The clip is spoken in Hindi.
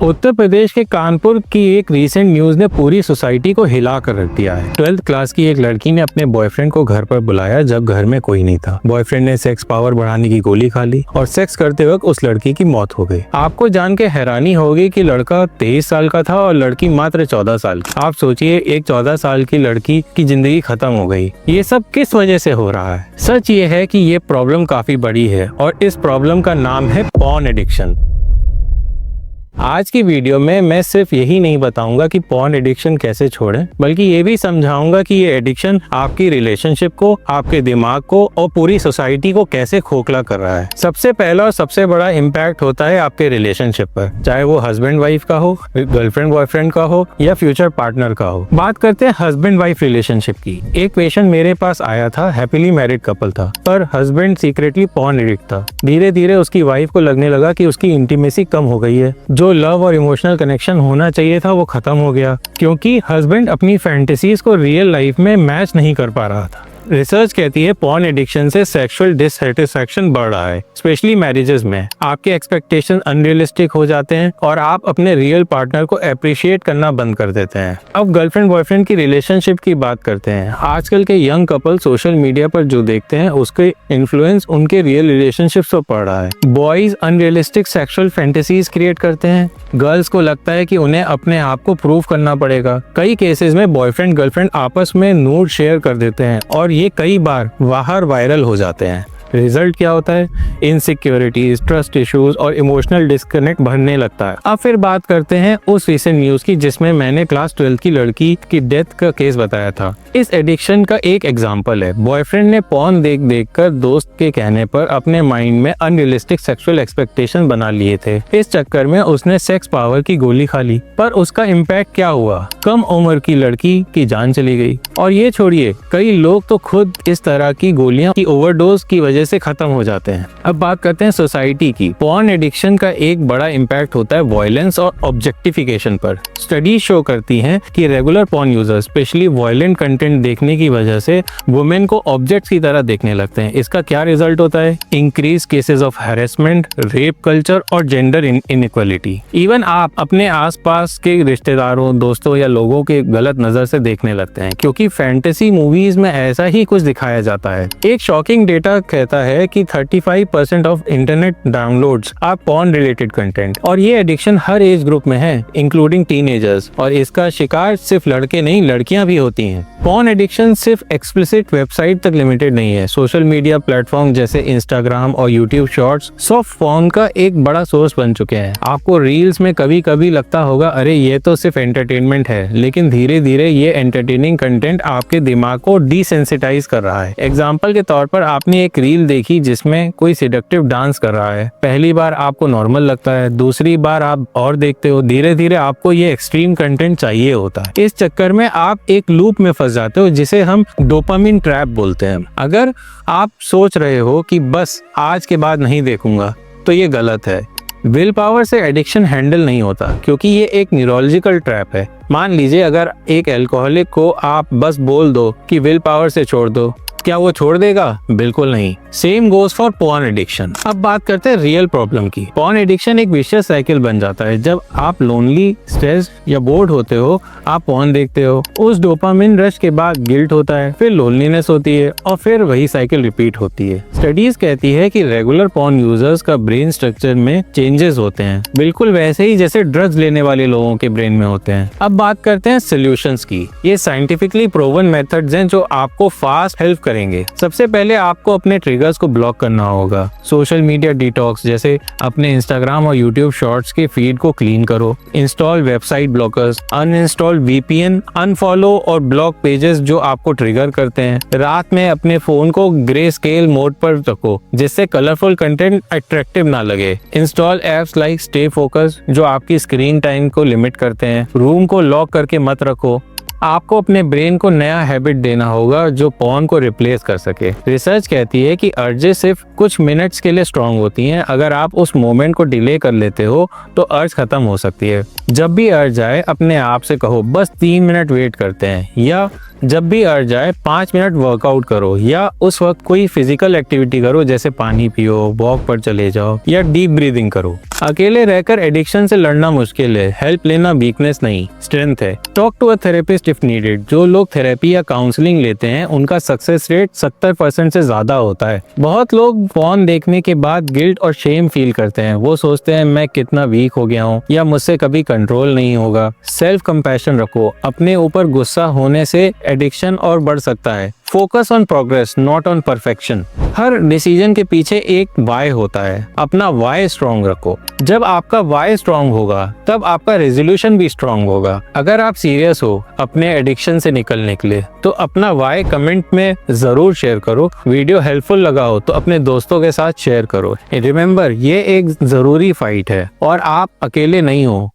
उत्तर प्रदेश के कानपुर की एक रीसेंट न्यूज ने पूरी सोसाइटी को हिला कर रख दिया है। 12th क्लास की एक लड़की ने अपने बॉयफ्रेंड को घर पर बुलाया जब घर में कोई नहीं था। बॉयफ्रेंड ने सेक्स पावर बढ़ाने की गोली खा ली और सेक्स करते वक्त उस लड़की की मौत हो गई। आपको जान के हैरानी होगी कि लड़का 23 साल का था और लड़की मात्र 14 साल की। आप सोचिए, एक 14 साल की लड़की की जिंदगी खत्म हो गई। ये सब किस वजह से हो रहा है? सच ये है कि ये प्रॉब्लम काफी बड़ी है और इस प्रॉब्लम का नाम है पॉर्न एडिक्शन। आज की वीडियो में मैं सिर्फ यही नहीं बताऊंगा कि पॉर्न एडिक्शन कैसे छोड़ें, बल्कि ये भी समझाऊंगा कि ये एडिक्शन आपकी रिलेशनशिप को, आपके दिमाग को और पूरी सोसाइटी को कैसे खोखला कर रहा है। सबसे पहला और सबसे बड़ा इम्पैक्ट होता है आपके रिलेशनशिप पर, चाहे वो हस्बैंड वाइफ का हो, गर्लफ्रेंड बॉयफ्रेंड का हो या फ्यूचर पार्टनर का हो। बात करते हैं हस्बैंड वाइफ रिलेशनशिप की। एक पेशेंट मेरे पास आया था, हैप्पीली मैरिड कपल था, पर हस्बैंड सीक्रेटली पॉर्न एडिक्ट था। धीरे धीरे उसकी वाइफ को लगने लगा कि उसकी इंटीमेसी कम हो गई है। जो लव और इमोशनल कनेक्शन होना चाहिए था वो खत्म हो गया, क्योंकि हस्बैंड अपनी फैंटेसीज को रियल लाइफ में मैच नहीं कर पा रहा था। रिसर्च कहती है पॉर्न एडिक्शन से सेक्सुअल डिससैटिस्फैक्शन बढ़ रहा है, स्पेशली मैरिजेस में। आपके एक्सपेक्टेशन अनरियलिस्टिक हो जाते हैं और आप अपने रियल पार्टनर को अप्रिशिएट करना बंद कर देते हैं। अब गर्लफ्रेंड बॉयफ्रेंड की रिलेशनशिप की बात करते हैं। आजकल के यंग कपल सोशल मीडिया पर जो देखते हैं उसके इन्फ्लुएंस उनके रियल रिलेशनशिप पर पड़ रहा है। Boys unrealistic sexual fantasies create करते हैं। गर्ल्स को लगता है कि उन्हें अपने आप को प्रूव करना पड़ेगा। कई केसेस में बॉयफ्रेंड गर्लफ्रेंड आपस में नूड शेयर कर देते हैं और ये कई बार बाहर वायरल हो जाते हैं। रिजल्ट क्या होता है? इनसिक्योरिटीज, ट्रस्ट इश्यूज और इमोशनल डिस्कनेक्ट बढ़ने लगता है। अब फिर बात करते हैं उस रिसेंट न्यूज की जिसमें मैंने क्लास 12 की लड़की की डेथ का केस बताया था। इस एडिक्शन का एक एग्जांपल है। बॉयफ्रेंड ने पॉर्न देख कर दोस्त के कहने पर अपने माइंड में अनरियलिस्टिक सेक्सुअल एक्सपेक्टेशन बना लिए थे। इस चक्कर में उसने सेक्स पावर की गोली खा ली, पर उसका इम्पैक्ट क्या हुआ? कम उम्र की लड़की की जान चली गई। और ये छोड़िए, कई लोग तो खुद इस तरह की गोलियां की ओवरडोज की वजह से खत्म हो जाते हैं। अब बात करते हैं सोसाइटी की। पॉर्न एडिक्शन का एक बड़ा इम्पैक्ट होता है वायलेंस और ऑब्जेक्टिफिकेशन पर। स्टडी शो करती हैं कि regular porn users specially violent content देखने की वजह से वुमेन को ऑब्जेक्ट्स की तरह देखने लगते हैं। इसका क्या रिजल्ट होता है? Increase cases of harassment, rape culture और जेंडर इनइक्वालिटी। इवन आप अपने आसपास के रिश्तेदारों, दोस्तों या लोगों के गलत नजर से देखने लगते हैं, क्योंकि फैंटेसी मूवीज में ऐसा ही कुछ दिखाया जाता है। एक शॉकिंग डेटा कहता है कि 35% of internet downloads are porn related content, और ये एडिक्शन हर एज ग्रुप में है, इंक्लूडिंग टीनेजर्स। और इसका शिकार सिर्फ लड़के नहीं, लड़कियां भी होती हैं। पॉर्न एडिक्शन सिर्फ एक्सप्लिसिट वेबसाइट तक लिमिटेड नहीं है। सोशल मीडिया प्लेटफॉर्म जैसे इंस्टाग्राम और यूट्यूब शॉर्ट्स सॉफ्ट पॉर्न का एक बड़ा सोर्स बन चुके हैं। आपको रील्स में कभी कभी लगता होगा अरे ये तो सिर्फ एंटरटेनमेंट है, लेकिन धीरे धीरे ये एंटरटेनिंग कंटेंट आपके दिमाग को डिसेंसिटाइज कर रहा है। एग्जाम्पल के तौर पर आपने एक रील देखी जिसमें कोई सिडक्टिव डांस कर रहा है। पहली बार आपको नॉर्मल लगता है, दूसरी बार आप और देखते हो, धीरे धीरे आपको ये एक्सट्रीम कंटेंट चाहिए होता है। इस चक्कर में आप एक लूप में फंस जाते हो जिसे हम डोपामिन ट्रैप बोलते हैं। अगर आप सोच रहे हो कि बस आज के बाद नहीं देखूंगा, तो ये गलत है। विल पावर से एडिक्शन हैंडल नहीं होता, क्योंकि ये एक न्यूरोलॉजिकल ट्रैप है। मान लीजिए अगर एक अल्कोहलिक को आप बस बोल दो कि विल पावर से छोड़ दो, क्या वो छोड़ देगा? बिल्कुल नहीं। Same goes for porn addiction. अब बात करते हैं रियल प्रॉब्लम की। पॉर्न एडिक्शन एक विशियस साइकिल बन जाता है। जब आप लोनली, स्ट्रेस या बोर्ड होते हो, आप पॉर्न देखते हो। उस डोपामिन रश के बाद गिल्ट होता है, फिर लोनलीनेस होती है और फिर वही साइकिल रिपीट होती है। स्टडीज कहती है कि रेगुलर पॉर्न यूजर्स का ब्रेन स्ट्रक्चर में चेंजेस होते हैं, बिल्कुल वैसे ही जैसे ड्रग्स लेने वाले लोगों के ब्रेन में होते हैं। अब बात करते हैं सोल्यूशंस की। ये साइंटिफिकली प्रूवन मेथड्स हैं जो आपको फास्ट हेल्प करेंगे। सबसे पहले आपको अपने ट्रिगर्स को ब्लॉक करना होगा। सोशल मीडिया डिटॉक्स, जैसे अपने इंस्टाग्राम और यूट्यूब शॉर्ट्स के फीड को क्लीन करो। Install website blockers, uninstall VPN, unfollow और ब्लॉक पेजेस जो आपको ट्रिगर करते हैं। रात में अपने फोन को ग्रे स्केल मोड पर रखो, जिससे कलरफुल कंटेंट अट्रैक्टिव ना लगे। Install apps like stay focus जो आपकी स्क्रीन टाइम को लिमिट करते हैं। रूम को लॉक करके मत रखो। आपको अपने ब्रेन को नया हैबिट देना होगा जो पॉर्न को रिप्लेस कर सके। रिसर्च कहती है कि अर्जेस सिर्फ कुछ मिनट्स के लिए स्ट्रांग होती हैं। अगर आप उस मोमेंट को डिले कर लेते हो तो अर्ज खत्म हो सकती है। जब भी अर्ज आए अपने आप से कहो बस 3 मिनट वेट करते हैं, या जब भी अर्ज आए 5 मिनट वर्कआउट करो या उस वक्त कोई फिजिकल एक्टिविटी करो, जैसे पानी पियो, वॉक पर चले जाओ या डीप ब्रीदिंग करो। अकेले रहकर एडिक्शन से लड़ना मुश्किल है, हेल्प लेना वीकनेस नहीं स्ट्रेंथ है। Talk to a therapist if needed. जो लोग थेरेपी या काउंसलिंग लेते हैं उनका सक्सेस रेट 70% से ज्यादा होता है। बहुत लोग फोन देखने के बाद गिल्ट और शेम फील करते हैं। वो सोचते हैं मैं कितना वीक हो गया हूँ या मुझसे कभी कंट्रोल नहीं होगा। सेल्फ कंपैशन रखो, अपने ऊपर गुस्सा होने से एडिक्शन और बढ़ सकता है। Focus on progress not on perfection. Her decision के पीछे एक वाई होता है, अपना वाई स्ट्रॉन्ग रखो। जब आपका वाई स्ट्रॉन्ग होगा तब आपका रेजोल्यूशन भी स्ट्रॉन्ग होगा। अगर आप सीरियस हो अपने एडिक्शन से निकलने के लिए तो अपना वाई कमेंट में जरूर शेयर करो। वीडियो हेल्पफुल लगा हो तो अपने दोस्तों के साथ शेयर करो। रिमेम्बर, ये एक जरूरी फाइट है और आप अकेले नहीं हो।